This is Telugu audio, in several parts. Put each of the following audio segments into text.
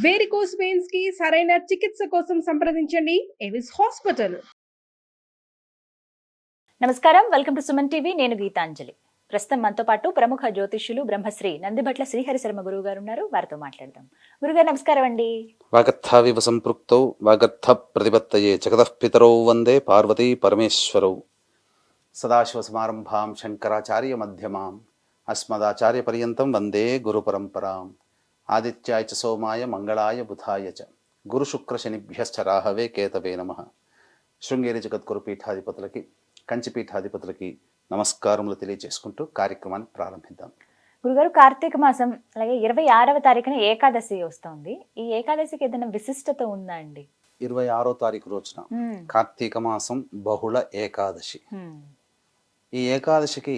వేరికోస్ వెయిన్స్ కి సరైన చికిత్స కోసం సంప్రదించండి ఎవిస్ హాస్పిటల్. నమస్కారం, వెల్కమ్ టు సుమన్ టీవీ. నేను గీతాంజలి. ప్రస్తుతం మనతో పాటు ప్రముఖ జ్యోతిష్యులు బ్రహ్మశ్రీ నందిభట్ల శ్రీహరి శర్మ గురువు గారు ఉన్నారు. వారితో మాట్లాడదాం. గురుగారు నమస్కారం అండి. వాగర్థావివ సంపృక్తౌ వాగర్థ ప్రతిపత్తయే జగతః పితరౌ వందే పార్వతీ పరమేశ్వరౌ. సదాశివ సమారంభాం శంకరాచార్య మధ్యమాం అస్మదాచార్య పర్యంతం వందే గురు పరంపరాం. ఆదిత్యాయ చ సోమాయ మంగళాయ బుధాయ చ గురు శుక్ర శనిభ్యశ్చ రాహవే కేతవే నమః. శృంగేరి జగద్గురు పీఠాధిపతులకి, కంచి పీఠాధిపతులకి నమస్కారములు తెలియజేసుకుంటూ కార్యక్రమాన్ని ప్రారంభిద్దాం. గురుగారు, కార్తీక మాసం అలాగే 26వ తారీఖున ఏకాదశి వస్తోంది. ఈ ఏకాదశికి ఏదైనా విశిష్టత ఉందా అండి? 26వ తారీఖు రోజున కార్తీక మాసం బహుళ ఏకాదశి. ఈ ఏకాదశికి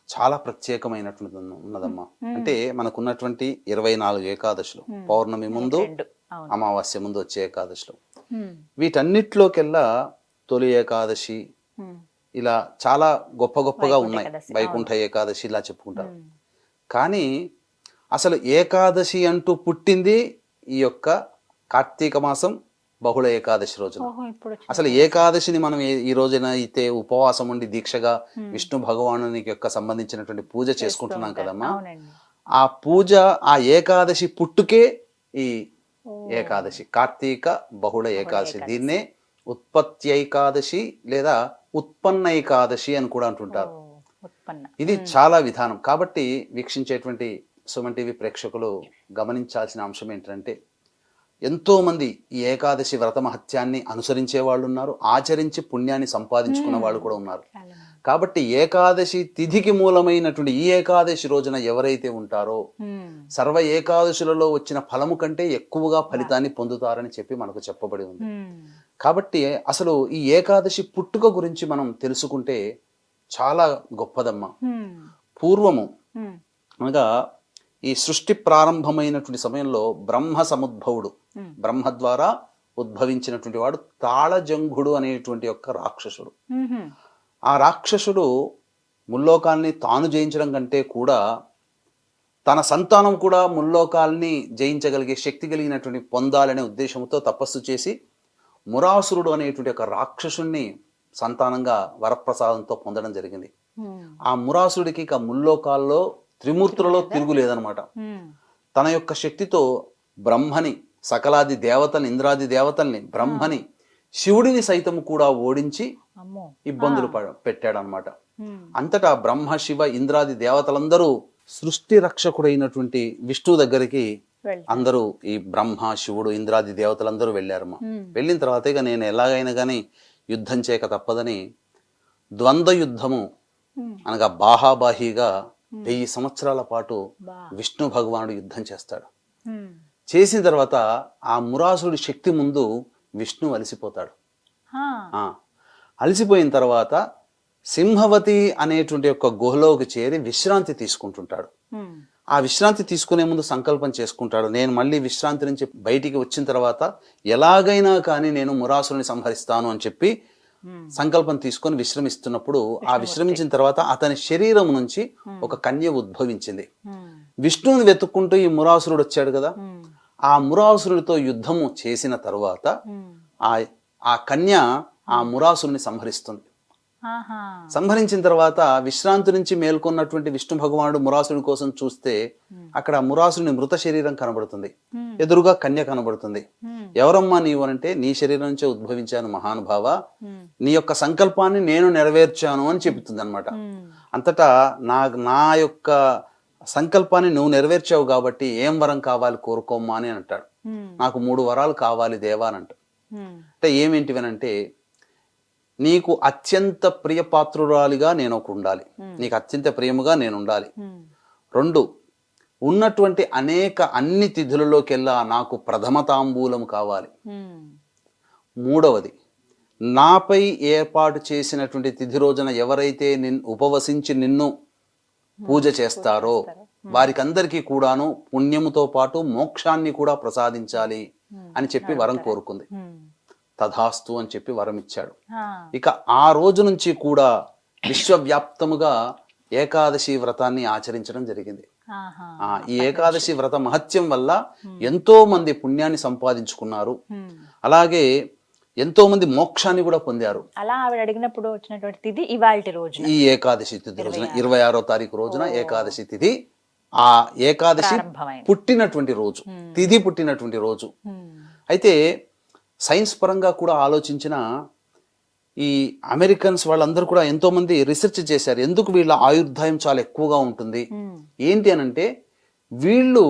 చాలా ప్రత్యేకమైనటువంటి ఉన్నదమ్మా. అంటే మనకున్నటువంటి 24 ఏకాదశులు, పౌర్ణమి ముందు, అమావాస్య ముందు వచ్చే ఏకాదశులు, వీటన్నిటిలోకెల్లా తొలి ఏకాదశి ఇలా చాలా గొప్ప గొప్పగా ఉన్నాయి. వైకుంఠ ఏకాదశి ఇలా చెప్పుకుంటారు. కానీ అసలు ఏకాదశి అంటూ పుట్టింది ఈ యొక్క కార్తీక మాసం బహుళ ఏకాదశి రోజున. అసలు ఏకాదశిని మనం ఈ రోజున అయితే ఉపవాసం ఉండి దీక్షగా విష్ణు భగవానునికి యొక్క సంబంధించినటువంటి పూజ చేసుకుంటున్నాం కదమ్మా. ఆ పూజ, ఆ ఏకాదశి పుట్టుకే ఈ ఏకాదశి, కార్తీక బహుళ ఏకాదశి. దీన్నే ఉత్పత్తి ఏకాదశి లేదా ఉత్పన్న ఏకాదశి అని కూడా అంటుంటారు. ఇది చాలా విధానం. కాబట్టి వీక్షించేటువంటి సుమన్ టీవీ ప్రేక్షకులు గమనించాల్సిన అంశం ఏంటంటే, ఎంతో మంది ఈ ఏకాదశి వ్రత మహత్యాన్ని అనుసరించే వాళ్ళు ఉన్నారు, ఆచరించి పుణ్యాన్ని సంపాదించుకున్న వాళ్ళు కూడా ఉన్నారు. కాబట్టి ఏకాదశి తిథికి మూలమైనటువంటి ఈ ఏకాదశి రోజున ఎవరైతే ఉంటారో సర్వ ఏకాదశులలో వచ్చిన ఫలము కంటే ఎక్కువగా ఫలితాన్ని పొందుతారని చెప్పి మనకు చెప్పబడి ఉంది. కాబట్టి అసలు ఈ ఏకాదశి పుట్టుక గురించి మనం తెలుసుకుంటే చాలా గొప్పదమ్మా. పూర్వము అనగా ఈ సృష్టి ప్రారంభమైనటువంటి సమయంలో బ్రహ్మ సముద్భవుడు, బ్రహ్మ ద్వారా ఉద్భవించినటువంటి వాడు తాళజంఘుడు అనేటువంటి యొక్క రాక్షసుడు. ఆ రాక్షసుడు ముల్లోకాల్ని తాను జయించడం కంటే కూడా తన సంతానం కూడా ముల్లోకాల్ని జయించగలిగే శక్తి కలిగినటువంటి పొందాలనే ఉద్దేశంతో తపస్సు చేసి మురాసురుడు అనేటువంటి ఒక రాక్షసుణ్ణి సంతానంగా వరప్రసాదంతో పొందడం జరిగింది. ఆ మురాసురుడికి ఇక ముల్లోకాల్లో త్రిమూర్తులలో తిరుగులేదనమాట. తన యొక్క శక్తితో బ్రహ్మని, సకలాది దేవతల్ని, ఇంద్రాది దేవతల్ని, బ్రహ్మని, శివుడిని సైతం కూడా ఓడించి ఇబ్బందులు పెట్టాడనమాట. అంతటా బ్రహ్మ, శివ, ఇంద్రాది దేవతలందరూ సృష్టి రక్షకుడైనటువంటి విష్ణు దగ్గరికి అందరూ, ఈ బ్రహ్మ, శివుడు, ఇంద్రాది దేవతలందరూ వెళ్ళారమ్మా. వెళ్ళిన తర్వాత ఇక నేను ఎలాగైనా కానీ యుద్ధం చేయక తప్పదని ద్వంద్వ యుద్ధము అనగా బాహాబాహిగా 1000 సంవత్సరాల పాటు విష్ణు భగవానుడు యుద్ధం చేస్తాడు. చేసిన తర్వాత ఆ మురాసుడి శక్తి ముందు విష్ణు అలసిపోతాడు. అలసిపోయిన తర్వాత సింహవతి అనేటువంటి ఒక గుహలోకి చేరి విశ్రాంతి తీసుకుంటుంటాడు. ఆ విశ్రాంతి తీసుకునే ముందు సంకల్పం చేసుకుంటాడు, నేను మళ్ళీ విశ్రాంతి నుంచి బయటికి వచ్చిన తర్వాత ఎలాగైనా కానీ నేను మురాసుని సంహరిస్తాను అని చెప్పి సంకల్పం తీసుకొని విశ్రమిస్తున్నప్పుడు, ఆ విశ్రమించిన తర్వాత అతని శరీరం నుంచి ఒక కన్య ఉద్భవించింది. విష్ణువుని వెతుక్కుంటూ ఈ మురాసురుడు వచ్చాడు కదా. ఆ మురాసురుడితో యుద్ధము చేసిన తర్వాత ఆ కన్య ఆ మురాసురుని సంహరిస్తుంది. సంహరించిన తర్వాత విశ్రాంతి నుంచి మేల్కొన్నటువంటి విష్ణు భగవానుడు మురాసుని కోసం చూస్తే అక్కడ మురాసుని మృత శరీరం కనబడుతుంది, ఎదురుగా కన్య కనబడుతుంది. ఎవరమ్మా నీవు అంటే, నీ శరీరం నుంచే ఉద్భవించాను మహానుభావ, నీ యొక్క సంకల్పాన్ని నేను నెరవేర్చాను అని చెబుతుంది అనమాట. అంతటా నా యొక్క సంకల్పాన్ని నువ్వు నెరవేర్చావు కాబట్టి ఏం వరం కావాలి కోరుకోమ్మా అని అంటాడు. నాకు 3 వరాలు కావాలి దేవా అని అంటాడు. అంటే ఏమేంటివనంటే, నీకు అత్యంత ప్రియపాత్రురాలిగా నేను ఒక ఉండాలి, నీకు అత్యంత ప్రియముగా నేను ఉండాలి. 2, ఉన్నటువంటి అన్ని తిథులలోకెల్లా నాకు ప్రథమ తాంబూలం కావాలి. 3వది, నాపై ఏర్పాటు చేసినటువంటి తిథి రోజున ఎవరైతే ఉపవసించి నిన్ను పూజ చేస్తారో వారికందరికీ కూడాను పుణ్యముతో పాటు మోక్షాన్ని కూడా ప్రసాదించాలి అని చెప్పి వరం కోరుకుంది. తథాస్తు అని చెప్పి వరం ఇచ్చాడు. ఇక ఆ రోజు నుంచి కూడా విశ్వవ్యాప్తముగా ఏకాదశి వ్రతాన్ని ఆచరించడం జరిగింది. ఆహా. ఈ ఏకాదశి వ్రత మహత్యం వల్ల ఎంతో మంది పుణ్యాన్ని సంపాదించుకున్నారు. అలాగే ఎంతో మంది మోక్షాన్ని కూడా పొందారు. అలా ఆవిడ అడిగినప్పుడు వచ్చినటువంటి తిథి ఇవాల్టి రోజు, ఈ ఏకాదశి తిథి రోజున 26వ తారీఖు రోజున ఏకాదశి తిథి, ఆ ఏకాదశి పుట్టినటువంటి రోజు, తిథి పుట్టినటువంటి రోజు. అయితే సైన్స్ పరంగా కూడా ఆలోచించిన ఈ అమెరికన్స్ వాళ్ళందరూ కూడా ఎంతో మంది రీసెర్చ్ చేశారు. ఎందుకు వీళ్ళ ఆయుర్దాయం చాలా ఎక్కువగా ఉంటుంది ఏంటి అనంటే, వీళ్ళు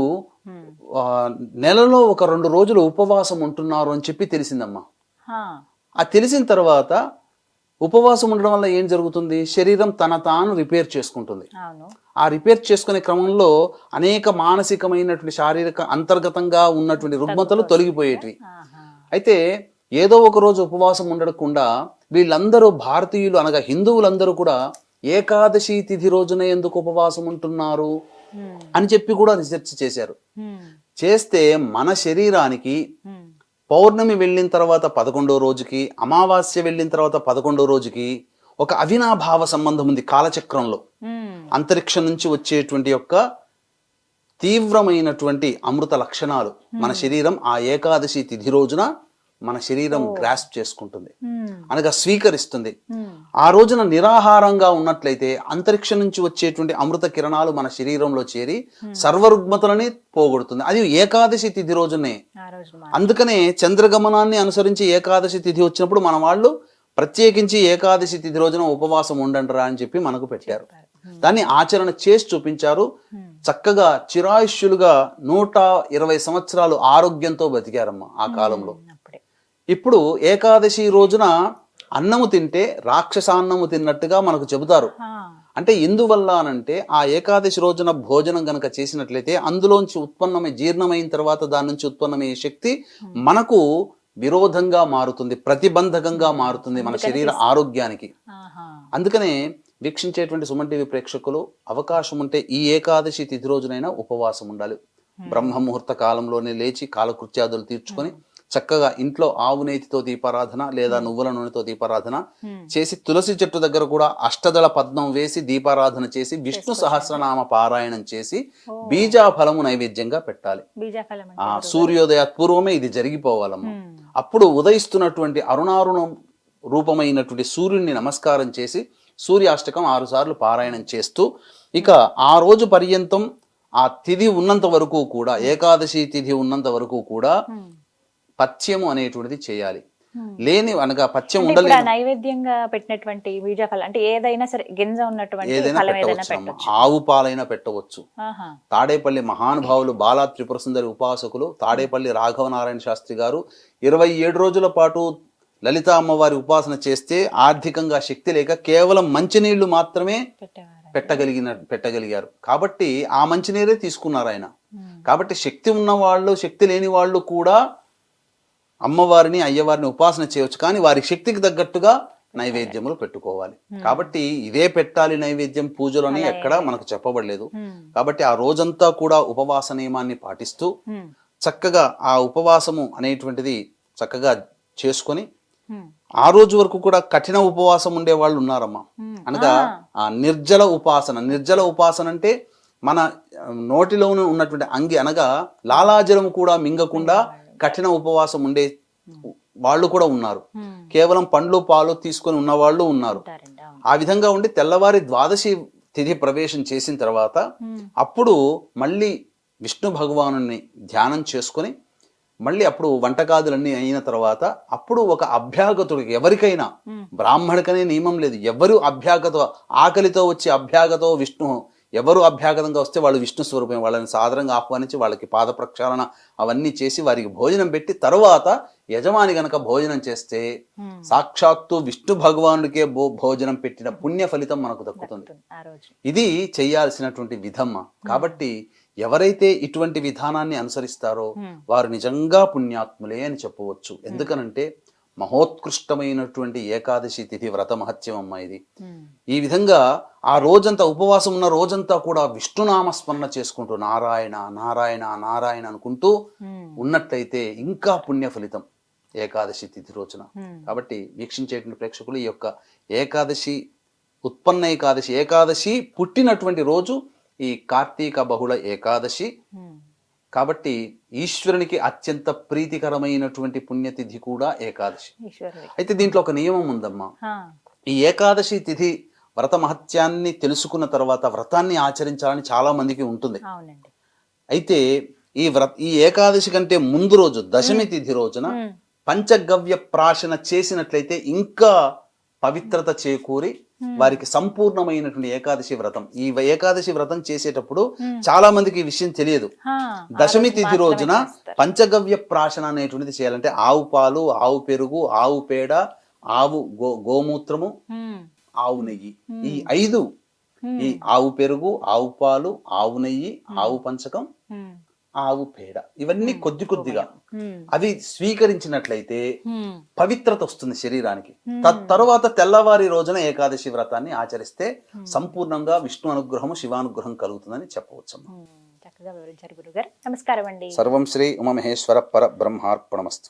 నెలలో ఒక 2 రోజులు ఉపవాసం ఉంటున్నారు అని చెప్పి తెలిసిందమ్మా. ఆ తెలిసిన తర్వాత ఉపవాసం ఉండడం వల్ల ఏం జరుగుతుంది, శరీరం తన తాను రిపేర్ చేసుకుంటుంది. ఆ రిపేర్ చేసుకునే క్రమంలో అనేక మానసికమైనటువంటి శారీరక అంతర్గతంగా ఉన్నటువంటి రుగ్మతలు తొలగిపోయేటివి. అయితే ఏదో ఒక రోజు ఉపవాసం ఉండకుండా వీళ్ళందరూ భారతీయులు అనగా హిందువులందరూ కూడా ఏకాదశి తిథి రోజున ఎందుకు ఉపవాసం ఉంటున్నారు అని చెప్పి కూడా రీసెర్చ్ చేశారు. చేస్తే మన శరీరానికి పౌర్ణమి వెళ్ళిన తర్వాత 11వ రోజుకి, అమావాస్య వెళ్ళిన తర్వాత 11వ రోజుకి ఒక అవినాభావ సంబంధం ఉంది కాలచక్రంలో. అంతరిక్షం నుంచి వచ్చేటువంటి యొక్క తీవ్రమైనటువంటి అమృత లక్షణాలు మన శరీరం ఆ ఏకాదశి తిథి రోజున మన శరీరం గ్రాస్ప్ చేసుకుంటుంది, అనగా స్వీకరిస్తుంది. ఆ రోజున నిరాహారంగా ఉన్నట్లయితే అంతరిక్షం నుంచి వచ్చేటువంటి అమృత కిరణాలు మన శరీరంలో చేరి సర్వరుగ్మతలని పోగొడుతుంది. అది ఏకాదశి తిథి రోజునే. అందుకనే చంద్రగమనాన్ని అనుసరించి ఏకాదశి తిథి వచ్చినప్పుడు మన వాళ్ళు ప్రత్యేకించి ఏకాదశి తిథి రోజున ఉపవాసం ఉండండిరా అని చెప్పి మనకు పెట్టారు. దాన్ని ఆచరణ చేసి చూపించారు. చక్కగా చిరాయుష్యులుగా 120 సంవత్సరాలు ఆరోగ్యంతో బతికారమ్మా ఆ కాలంలో. ఇప్పుడు ఏకాదశి రోజున అన్నము తింటే రాక్షసాన్నము తిన్నట్టుగా మనకు చెబుతారు. అంటే ఎందువల్ల అనంటే, ఆ ఏకాదశి రోజున భోజనం గనక చేసినట్లయితే అందులోంచి ఉత్పన్నమై జీర్ణమైన తర్వాత దాని నుంచి ఉత్పన్నమయ్యే శక్తి మనకు విరోధంగా మారుతుంది, ప్రతిబంధకంగా మారుతుంది మన శరీర ఆరోగ్యానికి. అందుకనే వీక్షించేటువంటి సుమన్ టీవీ ప్రేక్షకులు అవకాశం ఉంటే ఈ ఏకాదశి తిథి రోజునైనా ఉపవాసం ఉండాలి. బ్రహ్మ ముహూర్త కాలంలోనే లేచి కాలకృత్యాదులు తీర్చుకొని చక్కగా ఇంట్లో ఆవు నేతితో దీపారాధన లేదా నువ్వుల నూనెతో దీపారాధన చేసి, తులసి చెట్టు దగ్గర కూడా అష్టదళ పద్మం వేసి దీపారాధన చేసి, విష్ణు సహస్రనామ పారాయణం చేసి బీజాఫలము నైవేద్యంగా పెట్టాలి. సూర్యోదయ పూర్వమే ఇది జరిగిపోవాలమ్మా. అప్పుడు ఉదయిస్తున్నటువంటి అరుణారుణం రూపమైనటువంటి సూర్యుడిని నమస్కారం చేసి సూర్యాష్టకం 6 సార్లు పారాయణం చేస్తూ, ఇక ఆ రోజు పర్యంతం ఆ తిథి ఉన్నంత వరకు కూడా, ఏకాదశి తిథి ఉన్నంత వరకు కూడా పథ్యము అనేటువంటిది చేయాలి. లేని అనగా పథ్యం ఉండలేదు. నైవేద్యంగా పెట్టినటువంటి బీజఫలం అంటే ఏదైనా సరే గింజ ఉన్నటువంటి ఏదైనా పెట్టవచ్చు. ఆవు పాలైనా పెట్టవచ్చు. తాడేపల్లి మహానుభావులు బాలా త్రిపుర సుందరి ఉపాసకులు తాడేపల్లి రాఘవనారాయణ శాస్త్రి గారు 27 రోజుల పాటు లలిత అమ్మవారి ఉపాసన చేస్తే ఆర్థికంగా శక్తి లేక కేవలం మంచినీళ్లు మాత్రమే పెట్టగలిగారు. కాబట్టి ఆ మంచినీరే తీసుకున్నారు ఆయన. కాబట్టి శక్తి ఉన్న వాళ్ళు, శక్తి లేని వాళ్ళు కూడా అమ్మవారిని అయ్యవారిని ఉపాసన చేయవచ్చు, కానీ వారి శక్తికి తగ్గట్టుగా నైవేద్యములు పెట్టుకోవాలి. కాబట్టి ఇదే పెట్టాలి నైవేద్యం పూజలని ఎక్కడా మనకు చెప్పబడలేదు. కాబట్టి ఆ రోజంతా కూడా ఉపవాస నియమాన్ని పాటిస్తూ చక్కగా ఆ ఉపవాసము అనేటువంటిది చక్కగా చేసుకొని, ఆ రోజు వరకు కూడా కఠిన ఉపవాసం ఉండే వాళ్ళు ఉన్నారమ్మా. అనగా ఆ నిర్జల ఉపాసన అంటే మన నోటిలోనే ఉన్నటువంటి అంగి అనగా లాలాజలం కూడా మింగకుండా కఠిన ఉపవాసం ఉండే వాళ్ళు కూడా ఉన్నారు. కేవలం పండ్లు పాలు తీసుకొని ఉన్న వాళ్ళు ఉన్నారు. ఆ విధంగా ఉండి తెల్లవారి ద్వాదశి తిథి ప్రవేశం చేసిన తర్వాత అప్పుడు మళ్ళీ విష్ణు భగవానుని ధ్యానం చేసుకొని, మళ్ళీ అప్పుడు వంటకాదులన్నీ అయిన తర్వాత అప్పుడు ఒక అభ్యాగతుడికి, ఎవరికైనా బ్రాహ్మణికనే నియమం లేదు, ఎవరు ఆకలితో వచ్చి అభ్యాగతో విష్ణు ఎవరు అభ్యాగతంగా వస్తే వాళ్ళు విష్ణు స్వరూపం, వాళ్ళని సాదరంగా ఆహ్వానించి వాళ్ళకి పాద ప్రక్షాళన అవన్నీ చేసి వారికి భోజనం పెట్టి తర్వాత యజమాని గనక భోజనం చేస్తే సాక్షాత్తు విష్ణు భగవానుడికే భోజనం పెట్టిన పుణ్య ఫలితం మనకు దక్కుతుంది. ఇది చెయ్యాల్సినటువంటి విధమ్మ. కాబట్టి ఎవరైతే ఇటువంటి విధానాన్ని అనుసరిస్తారో వారు నిజంగా పుణ్యాత్ములే అని చెప్పవచ్చు. ఎందుకనంటే మహోత్కృష్టమైనటువంటి ఏకాదశి తిథి వ్రత మహత్యం అమ్మ ఇది. ఈ విధంగా ఆ రోజంతా ఉపవాసం ఉన్న రోజంతా కూడా విష్ణునామస్మరణ చేసుకుంటూ నారాయణ నారాయణ నారాయణ అనుకుంటూ ఉన్నట్లయితే ఇంకా పుణ్య ఫలితం ఏకాదశి తిథి రోజున. కాబట్టి వీక్షించేటువంటి ప్రేక్షకులు ఈ యొక్క ఏకాదశి ఉత్పన్న ఏకాదశి పుట్టినటువంటి రోజు ఈ కార్తీక బహుళ ఏకాదశి. కాబట్టి ఈశ్వరునికి అత్యంత ప్రీతికరమైనటువంటి పుణ్యతిథి కూడా ఏకాదశి. ఈశ్వరుడి. అయితే దీంట్లో ఒక నియమం ఉందమ్మా. ఈ ఏకాదశి తిథి వ్రత మహత్యాన్ని తెలుసుకున్న తర్వాత వ్రతాన్ని ఆచరించాలని చాలా మందికి ఉంటుంది. అవునండి. అయితే ఈ ఏకాదశి కంటే ముందు రోజు దశమి తిథి రోజున పంచగవ్య ప్రాశన చేసినట్లయితే ఇంకా పవిత్రత చేకూరి వారికి సంపూర్ణమైనటువంటి ఏకాదశి వ్రతం. ఈ ఏకాదశి వ్రతం చేసేటప్పుడు చాలా మందికి ఈ విషయం తెలియదు. దశమి తిథి రోజున పంచగవ్య ప్రాశన అనేటువంటిది చేయాలంటే ఆవు పాలు, ఆవు పెరుగు, ఆవు పేడ, ఆవు గోమూత్రము, ఆవు నెయ్యి, ఈ 5, ఈ ఆవు పెరుగు, ఆవు పాలు, ఆవు నెయ్యి, ఆవు పంచకం, ఆవు పేడ, ఇవన్నీ కొద్ది కొద్దిగా అవి స్వీకరించినట్లయితే పవిత్రత వస్తుంది శరీరానికి. తరువాత తెల్లవారి రోజున ఏకాదశి వ్రతాన్ని ఆచరిస్తే సంపూర్ణంగా విష్ణు అనుగ్రహము, శివానుగ్రహం కలుగుతుందని చెప్పవచ్చు. చక్కగా వివరించారు గురుగారు. నమస్కారం అండి. సర్వం శ్రీ ఉమామహేశ్వర పర బ్రహ్మార్పణమస్తు.